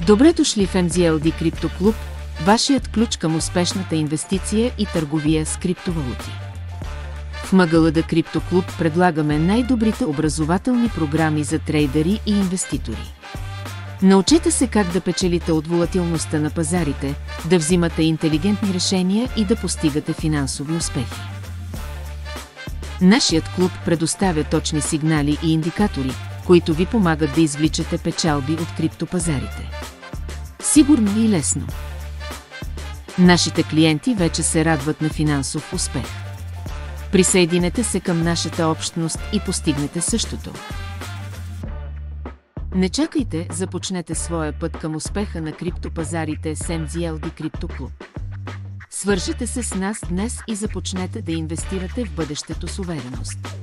Добре дошли в MZLD Крипто Клуб, вашият ключ към успешната инвестиция и търговия с криптовалути. В MZLD Крипто Клуб предлагаме най-добрите образователни програми за трейдери и инвеститори. Научете се как да печелите от волатилността на пазарите, да взимате интелигентни решения и да постигате финансови успехи. Нашият клуб предоставя точни сигнали и индикатори, които ви помагат да извличате печалби от криптопазарите. Сигурно и лесно. Нашите клиенти вече се радват на финансов успех. Присъединете се към нашата общност и постигнете същото. Не чакайте, започнете своя път към успеха на криптопазарите с MZLD Крипто Клуб. Свържете се с нас днес и започнете да инвестирате в бъдещето с увереност.